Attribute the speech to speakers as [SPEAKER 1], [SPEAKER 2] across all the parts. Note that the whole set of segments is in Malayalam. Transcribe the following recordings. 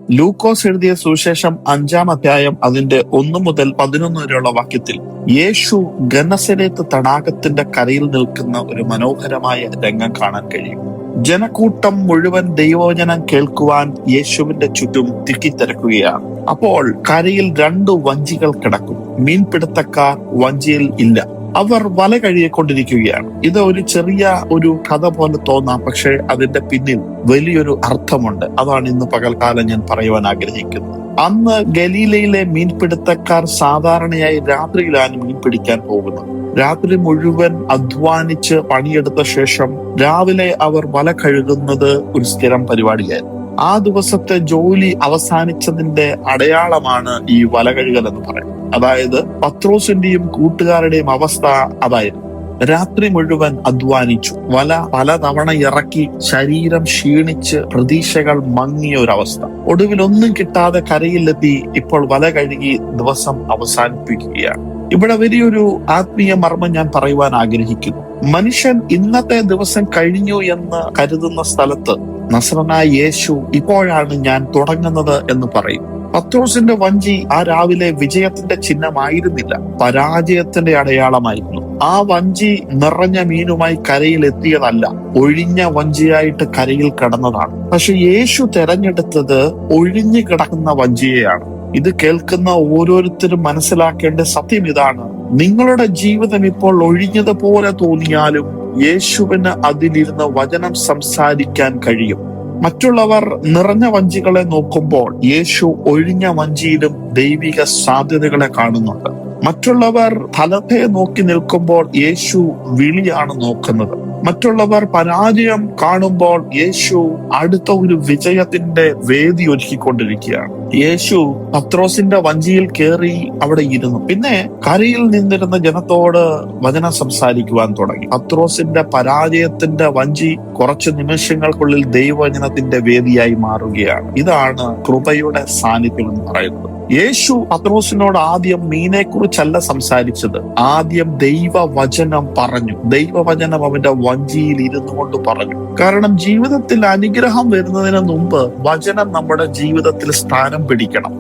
[SPEAKER 1] ലൂക്കോസ് എഴുതിയ സുവിശേഷം 5-ാം അധ്യായം അതിന്റെ 1 മുതൽ 11 വരെയുള്ള വാക്യത്തിൽ യേശു ഗനസരേത്ത് തടാകത്തിന്റെ കരയിൽ നിൽക്കുന്ന ഒരു മനോഹരമായ രംഗം കാണാൻ കഴിയും. ജനക്കൂട്ടം മുഴുവൻ ദൈവവചനം കേൾക്കുവാൻ യേശുവിന്റെ ചുറ്റും തിക്കിത്തിരക്കുകയാണ്. അപ്പോൾ കരയിൽ 2 വഞ്ചികൾ കിടക്കും. മീൻപിടുത്തക്കാർ വഞ്ചിയിൽ ഇല്ല. അവർ വല കഴുകിക്കൊണ്ടിരിക്കുകയാണ്. ഇത് ഒരു ചെറിയ ഒരു കഥ പോലെ തോന്നാം, പക്ഷെ അതിന്റെ പിന്നിൽ വലിയൊരു അർത്ഥമുണ്ട്. അതാണ് ഇന്ന് പകൽക്കാലം ഞാൻ പറയുവാൻ ആഗ്രഹിക്കുന്നത്. അന്ന് ഗലീലയിലെ മീൻപിടുത്തക്കാർ സാധാരണയായി രാത്രിയിലാണ് മീൻ പിടിക്കാൻ പോകുന്നത്. രാത്രി മുഴുവൻ അധ്വാനിച്ച് പണിയെടുത്ത ശേഷം രാവിലെ അവർ വല കഴുകുന്നത് ഒരു സ്ഥിരം പരിപാടിയായിരുന്നു. ആ ദിവസത്തെ ജോലി അവസാനിച്ചതിന്റെ അടയാളമാണ് ഈ വല കഴുകൽ എന്ന് പറയുന്നത്. അതായത് പത്രോസിന്റെയും കൂട്ടുകാരുടെയും അവസ്ഥ അതായിരുന്നു. രാത്രി മുഴുവൻ അധ്വാനിച്ചു, വല പലതവണ ഇറക്കി, ശരീരം ക്ഷീണിച്ച് പ്രതീക്ഷകൾ മങ്ങിയ ഒരവസ്ഥ. ഒടുവിൽ ഒന്നും കിട്ടാതെ കരയിലെത്തി ഇപ്പോൾ വല കഴുകി ദിവസം അവസാനിപ്പിക്കുകയാണ്. ഇവിടെ വലിയൊരു ആത്മീയ മർമ്മം ഞാൻ പറയുവാൻ ആഗ്രഹിക്കുന്നു. മനുഷ്യൻ ഇന്നത്തെ ദിവസം കഴിഞ്ഞു എന്ന് കരുതുന്ന സ്ഥലത്ത് നസ്രനായ യേശു ഇപ്പോഴാണ് ഞാൻ തുടങ്ങുന്നത് എന്ന് പറയും. പത്രോസിന്റെ വഞ്ചി ആ രാവിലെ വിജയത്തിന്റെ ചിഹ്നമായിരുന്നില്ല, പരാജയത്തിന്റെ അടയാളമായിരുന്നു. ആ വഞ്ചി നിറഞ്ഞ മീനുമായി കരയിൽ എത്തിയതല്ല, ഒഴിഞ്ഞ വഞ്ചിയായിട്ട് കരയിൽ കടന്നതാണ്. പക്ഷെ യേശു തെരഞ്ഞെടുത്തത് ഒഴിഞ്ഞു കിടക്കുന്ന വഞ്ചിയെയാണ്. ഇത് കേൾക്കുന്ന ഓരോരുത്തരും മനസ്സിലാക്കേണ്ട സത്യം ഇതാണ്: നിങ്ങളുടെ ജീവിതം ഇപ്പോൾ ഒഴിഞ്ഞതുപോലെ തോന്നിയാലും യേശുവിന് അതിലിരുന്ന് വചനം സംസാരിക്കാൻ കഴിയും. മറ്റുള്ളവർ നിറഞ്ഞ വഞ്ചികളെ നോക്കുമ്പോൾ യേശു ഒഴിഞ്ഞ വഞ്ചിയിലും ദൈവിക സാധ്യതകളെ കാണുന്നുണ്ട്. മറ്റുള്ളവർ ഫലത്തെ നോക്കി നിൽക്കുമ്പോൾ യേശു വിളിയാണ് നോക്കുന്നത്. മറ്റുള്ളവർ പരാജയം കാണുമ്പോൾ യേശു അടുത്ത ഒരു വിജയത്തിന്റെ വേദി ഒരുക്കിക്കൊണ്ടിരിക്കുകയാണ്. യേശു പത്രോസിന്റെ വഞ്ചിയിൽ കയറി അവിടെ ഇരുന്നു. പിന്നെ കരയിൽ നിന്നിരുന്ന ജനത്തോട് വചനം സംസാരിക്കുവാൻ തുടങ്ങി. പത്രോസിന്റെ പരാജയത്തിന്റെ വഞ്ചി കുറച്ചു നിമിഷങ്ങൾക്കുള്ളിൽ ദൈവവചനത്തിന്റെ വേദിയായി മാറുകയാണ്. ഇതാണ് കൃപയുടെ സാന്നിധ്യം എന്ന് പറയുന്നത്. യേശു പത്രോസിനോട് ആദ്യം മീനെ കുറിച്ചല്ല സംസാരിച്ചത്, ആദ്യം ദൈവവചനം പറഞ്ഞു. ദൈവവചനം അവന്റെ വഞ്ചിയിൽ ഇരുന്നു കൊണ്ട് പറഞ്ഞു. കാരണം ജീവിതത്തിൽ അനുഗ്രഹം വരുന്നതിന് മുമ്പ് വചനം നമ്മുടെ ജീവിതത്തിൽ സ്ഥാനം പിടിക്കണം.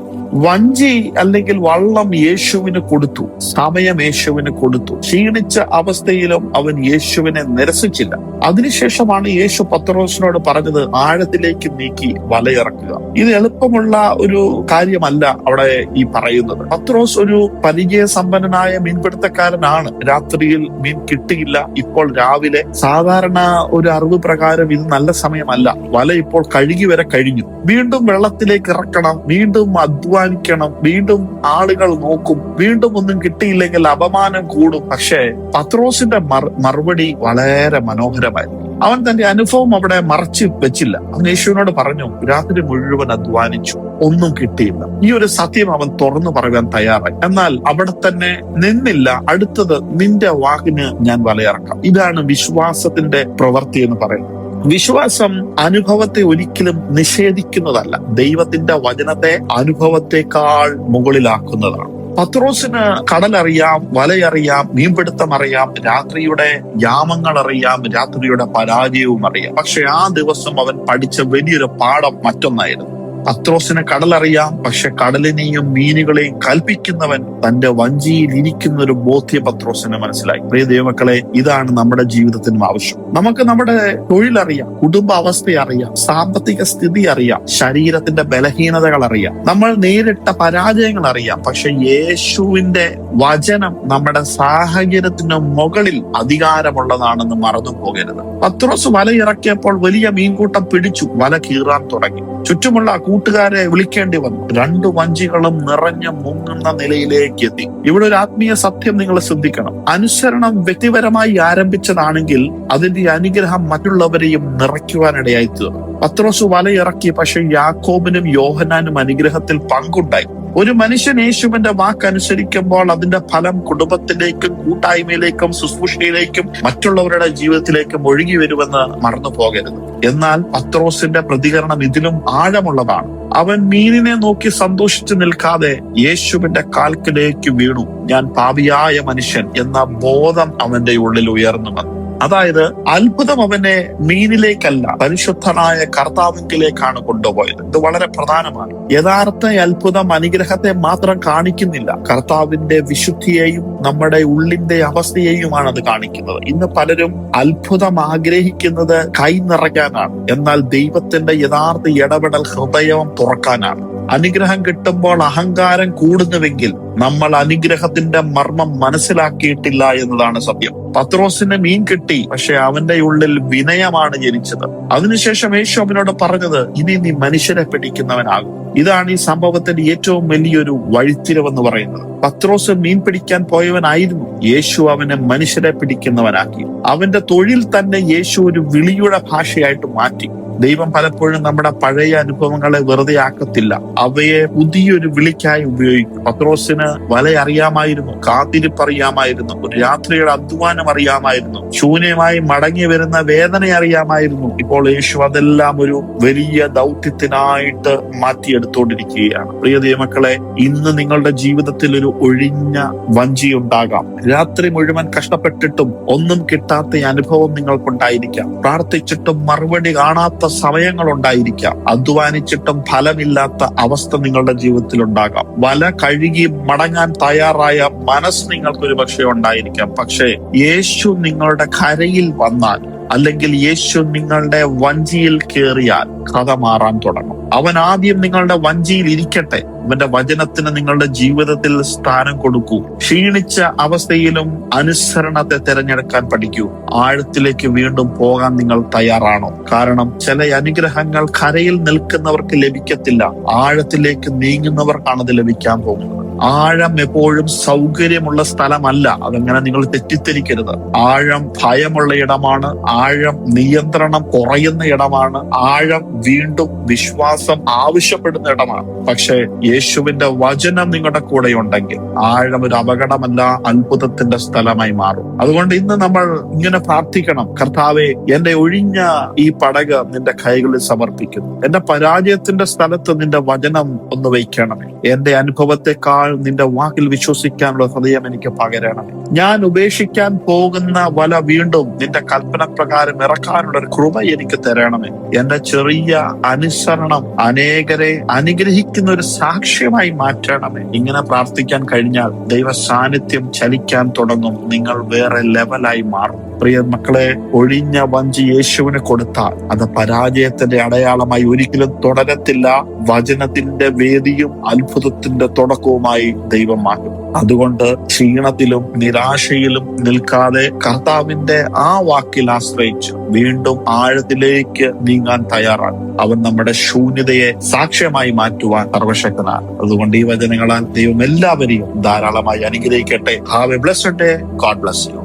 [SPEAKER 1] വഞ്ചി അല്ലെങ്കിൽ വള്ളം യേശുവിന് കൊടുത്തു, സമയം യേശുവിന് കൊടുത്തു. ക്ഷീണിച്ച അവസ്ഥയിലും അവൻ യേശുവിനെ നിരസിച്ചില്ല. അതിനുശേഷമാണ് യേശു പത്രോസിനോട് പറഞ്ഞത്, ആഴത്തിലേക്ക് നീക്കി വലയിറക്കുക. ഇത് എളുപ്പമുള്ള ഒരു കാര്യമല്ല അവിടെ ഈ പറയുന്നത്. പത്രോസ് ഒരു പരിചയസമ്പന്നനായ മീൻപിടുത്തക്കാരനാണ്. രാത്രിയിൽ മീൻ കിട്ടിയില്ല, ഇപ്പോൾ രാവിലെ. സാധാരണ ഒരു അറിവ് പ്രകാരം ഇത് നല്ല സമയമല്ല. വല ഇപ്പോൾ കഴുകി വരെ കഴിഞ്ഞു. വീണ്ടും വെള്ളത്തിലേക്ക് ഇറക്കണം, വീണ്ടും അധ്വാനിക്കണം, വീണ്ടും ആളുകൾ നോക്കും. വീണ്ടും ഒന്നും കിട്ടിയില്ലെങ്കിൽ അപമാനം കൂടും. പക്ഷേ പത്രോസിന്റെ മറുപടി വളരെ മനോഹരമായിരുന്നു. അവൻ തന്റെ അനുഭവം അവിടെ മറച്ചു വെച്ചില്ല. അവൻ യേശുവിനോട് പറഞ്ഞു, രാത്രി മുഴുവൻ അധ്വാനിച്ചു, ഒന്നും കിട്ടിയില്ല. ഈ ഒരു സത്യം അവൻ തുറന്നു പറയാൻ തയ്യാറായി. എന്നാൽ അവിടെ തന്നെ നിന്നില്ല. അടുത്തത്, നിന്റെ വാക്കിന് ഞാൻ വലയിറക്കാം. ഇതാണ് വിശ്വാസത്തിന്റെ പ്രവൃത്തി എന്ന് പറയുന്നത്. വിശ്വാസം അനുഭവത്തെ ഒരിക്കലും നിഷേധിക്കുന്നതല്ല, ദൈവത്തിന്റെ വചനത്തെ അനുഭവത്തെക്കാൾ മുകളിലാക്കുന്നതാണ്. പത്രോസിന് കടലറിയാം, വലയറിയാം, മീൻപിടുത്തം അറിയാം, രാത്രിയുടെ യാമങ്ങൾ അറിയാം, രാത്രിയുടെ പരാജയവും അറിയാം. പക്ഷെ ആ ദിവസം അവൻ പഠിച്ച വലിയൊരു പാഠം മറ്റൊന്നായിരുന്നു. പത്രോസിന് കടലറിയാം, പക്ഷെ കടലിനെയും മീനുകളെയും കൽപ്പിക്കുന്നവൻ തന്റെ വഞ്ചിയിൽ ഇരിക്കുന്ന ഒരു ബോധ്യ പത്രോസിന് മനസ്സിലായി. പ്രിയ ദൈവമക്കളെ, ഇതാണ് നമ്മുടെ ജീവിതത്തിനും ആവശ്യം. നമുക്ക് നമ്മുടെ തൊഴിലറിയാം, കുടുംബ അവസ്ഥ അറിയാം, സാമ്പത്തിക സ്ഥിതി അറിയാം, ശരീരത്തിന്റെ ബലഹീനതകൾ അറിയാം, നമ്മൾ നേരിട്ട പരാജയങ്ങൾ അറിയാം. പക്ഷെ യേശുവിന്റെ വചനം നമ്മുടെ സാഹചര്യത്തിന് മുകളിൽ അധികാരമുള്ളതാണെന്ന് മറന്നു പോകരുത്. പത്രോസ് വലയിറക്കിയപ്പോൾ വലിയ മീൻകൂട്ടം പിടിച്ചു. വല കീറാൻ തുടങ്ങി. ചുറ്റുമുള്ള കൂട്ടുകാരെ വിളിക്കേണ്ടി വന്നു. 2 വഞ്ചികളും നിറഞ്ഞു മുങ്ങുന്ന നിലയിലേക്ക് എത്തി. ഇവിടെ ഒരു ആത്മീയ സത്യം നിങ്ങൾ ശ്രദ്ധിക്കണം. അനുസരണം വ്യക്തിപരമായി ആരംഭിച്ചതാണെങ്കിൽ അതിന്റെ അനുഗ്രഹം മറ്റുള്ളവരെയും നിറയ്ക്കുവാനിടയായി തീർന്നു. പത്രോസ് വലയിറക്കി, പക്ഷെ യാക്കോബിനും യോഹന്നാനും അനുഗ്രഹത്തിൽ പങ്കുണ്ടായി. ഒരു മനുഷ്യൻ യേശുവിന്റെ വാക്കനുസരിക്കുമ്പോൾ അതിന്റെ ഫലം കുടുംബത്തിലേക്കും കൂട്ടായ്മയിലേക്കും ശുശ്രൂഷയിലേക്കും മറ്റുള്ളവരുടെ ജീവിതത്തിലേക്കും ഒഴുകി വരുമെന്ന് മറന്നു പോകരുത്. എന്നാൽ പത്രോസിന്റെ പ്രതികരണം ഇതിലും ആഴമുള്ളതാണ്. അവൻ മീനിനെ നോക്കി സന്തോഷിച്ചു നിൽക്കാതെ യേശുവിന്റെ കാൽക്കിലേക്ക് വീണു. ഞാൻ പാപിയായ മനുഷ്യൻ എന്ന ബോധം അവന്റെ ഉള്ളിൽ ഉയർന്നു വന്നു. അതായത് അത്ഭുതം അവനെ മീനിലേക്കല്ല, പരിശുദ്ധനായ കർത്താവിങ്കിലേക്കാണ് കൊണ്ടുപോയത്. ഇത് വളരെ പ്രധാനമാണ്. യഥാർത്ഥ അത്ഭുതം അനുഗ്രഹത്തെ മാത്രം കാണിക്കുന്നില്ല, കർത്താവിന്റെ വിശുദ്ധിയെയും നമ്മുടെ ഉള്ളിന്റെ അവസ്ഥയെയുമാണ് അത് കാണിക്കുന്നത്. ഇന്ന് പലരും അത്ഭുതം ആഗ്രഹിക്കുന്നത് കൈ നിറയ്ക്കാനാണ്, എന്നാൽ ദൈവത്തിന്റെ യഥാർത്ഥ ഇടപെടൽ ഹൃദയം തുറക്കാനാണ്. അനുഗ്രഹം കിട്ടുമ്പോൾ അഹങ്കാരം കൂടുന്നുവെങ്കിൽ നമ്മൾ അനുഗ്രഹത്തിന്റെ മർമ്മം മനസ്സിലാക്കിയിട്ടില്ല എന്നതാണ് സത്യം. പത്രോസിന് മീൻ കിട്ടി, പക്ഷെ അവന്റെ ഉള്ളിൽ വിനയമാണ് ജനിച്ചത്. അതിനുശേഷം യേശു അവനോട് പറഞ്ഞത്, ഇനി നീ മനുഷ്യരെ പിടിക്കുന്നവനാകും. ഇതാണ് ഈ സംഭവത്തിന്റെ ഏറ്റവും വലിയൊരു വഴിത്തിരിവെന്ന് പറയുന്നത്. പത്രോസ് മീൻ പിടിക്കാൻ പോയവനായിരുന്നു, യേശു അവനെ മനുഷ്യരെ പിടിക്കുന്നവനാക്കി. അവന്റെ തൊഴിൽ തന്നെ യേശു ഒരു വിളിയുടെ ഭാഷയായിട്ട് മാറ്റി. ദൈവം പലപ്പോഴും നമ്മുടെ പഴയ അനുഭവങ്ങളെ വെറുതെ ആക്കത്തില്ല, അവയെ പുതിയൊരു വിളിക്കായി ഉപയോഗിക്കും. പത്രോസിന് വല അറിയാമായിരുന്നു, കാത്തിരിപ്പ് അറിയാമായിരുന്നു, ഒരു രാത്രിയുടെ അധ്വാനം അറിയാമായിരുന്നു, ശൂന്യമായി മടങ്ങി വരുന്ന വേദന അറിയാമായിരുന്നു. ഇപ്പോൾ യേശു അതെല്ലാം ഒരു വലിയ ദൗത്യത്തിനായിട്ട് മാറ്റിയെടുത്തുകൊണ്ടിരിക്കുകയാണ്. പ്രിയ ദൈവമക്കളെ, ഇന്ന് നിങ്ങളുടെ ജീവിതത്തിൽ ഒരു ഒഴിഞ്ഞ വഞ്ചി ഉണ്ടാകാം. രാത്രി മുഴുവൻ കഷ്ടപ്പെട്ടിട്ടും ഒന്നും കിട്ടാത്ത അനുഭവം നിങ്ങൾക്കുണ്ടായിരിക്കാം. പ്രാർത്ഥിച്ചിട്ടും മറുപടി കാണാത്ത സമയങ്ങൾ ഉണ്ടായിരിക്കാം. അധ്വാനിച്ചിട്ടും ഫലമില്ലാത്ത അവസ്ഥ നിങ്ങളുടെ ജീവിതത്തിൽ ഉണ്ടാകാം. വല കഴുകി മടങ്ങാൻ തയ്യാറായ മനസ്സ് നിങ്ങൾക്കൊരു പക്ഷേ ഉണ്ടായിരിക്കാം. പക്ഷേ യേശു നിങ്ങളുടെ കരയിൽ വന്നാൽ, അല്ലെങ്കിൽ യേശു നിങ്ങളുടെ വഞ്ചിയിൽ കയറിയാൽ കഥ മാറാൻ തുടങ്ങും. അവൻ ആദ്യം നിങ്ങളുടെ വഞ്ചിയിൽ ഇരിക്കട്ടെ. അവന്റെ വചനത്തിന് നിങ്ങളുടെ ജീവിതത്തിൽ സ്ഥാനം കൊടുക്കൂ. ക്ഷീണിച്ച അവസ്ഥയിലും അനുസരണത്തെ തിരഞ്ഞെടുക്കാൻ പഠിക്കൂ. ആഴത്തിലേക്ക് വീണ്ടും പോകാൻ നിങ്ങൾ തയ്യാറാണോ? കാരണം ചില അനുഗ്രഹങ്ങൾ കരയിൽ നിൽക്കുന്നവർക്ക് ലഭിക്കത്തില്ല, ആഴത്തിലേക്ക് നീങ്ങുന്നവർക്കാണത് ലഭിക്കാൻ പോകുന്നത്. ആഴം എപ്പോഴും സൗകര്യമുള്ള സ്ഥലമല്ല, അതങ്ങനെ നിങ്ങൾ തെറ്റിദ്ധരിക്കരുത്. ആഴം ഭയമുള്ള ഇടമാണ്, ആഴം നിയന്ത്രണം കുറയുന്ന ഇടമാണ്, ആഴം വീണ്ടും വിശ്വാസം ആവശ്യപ്പെടുന്ന ഇടമാണ്. പക്ഷെ യേശുവിന്റെ വചനം നിങ്ങളുടെ കൂടെ ഉണ്ടെങ്കിൽ ആഴം ഒരു അപകടമല്ല, അത്ഭുതത്തിന്റെ സ്ഥലമായി മാറും. അതുകൊണ്ട് ഇന്ന് നമ്മൾ ഇങ്ങനെ പ്രാർത്ഥിക്കണം, കർത്താവേ, എന്റെ ഒഴിഞ്ഞ ഈ പടക് നിന്റെ കൈകളിൽ സമർപ്പിക്കുന്നു. എന്റെ പരാജയത്തിന്റെ സ്ഥലത്ത് നിന്റെ വചനം ഒന്ന് വയ്ക്കണമേ. എന്റെ അനുഭവത്തെക്കാൾ നിന്റെ വാക്കിൽ വിശ്വസിക്കാനുള്ള ഹൃദയം എനിക്ക് പകരണമേ. ഞാൻ ഉപേക്ഷിക്കാൻ പോകുന്ന വല വീണ്ടും നിന്റെ കൽപ്പന പ്രകാരം ഇറക്കാനുള്ള ഒരു കൃപ എനിക്ക് തരണമേ. എന്റെ ചെറിയ അനുസരണം അനേകരെ അനുഗ്രഹിക്കുന്ന ഒരു സാക്ഷ്യമായി മാറ്റണമേ. ഇങ്ങനെ പ്രാർത്ഥിക്കാൻ കഴിഞ്ഞാൽ ദൈവ സാന്നിധ്യം ചലിക്കാൻ തുടങ്ങും. നിങ്ങൾ വേറെ ലെവലായി മാറും. പ്രിയ മക്കളെ, ഒഴിഞ്ഞ വഞ്ചി യേശുവിന് കൊടുത്താൽ അത് പരാജയത്തിന്റെ അടയാളമായി ഒരിക്കലും തുടരത്തില്ല. വചനത്തിന്റെ വേദിയും അത്ഭുതത്തിന്റെ തുടക്കവുമായി ദൈവം മാറ്റും. അതുകൊണ്ട് ക്ഷീണത്തിലും നിരാശയിലും നിൽക്കാതെ കർത്താവിന്റെ ആ വാക്കിൽ ആശ്രയിച്ച് വീണ്ടും ആഴത്തിലേക്ക് നീങ്ങാൻ തയ്യാറാണ്. അവൻ നമ്മുടെ ശൂന്യതയെ സാക്ഷ്യമായി മാറ്റുവാൻ സർവശക്തനാണ്. അതുകൊണ്ട് ഈ വചനങ്ങളാൽ ദൈവം എല്ലാവരെയും ധാരാളമായി അനുഗ്രഹിക്കട്ടെ. Have A blessed day. God bless you.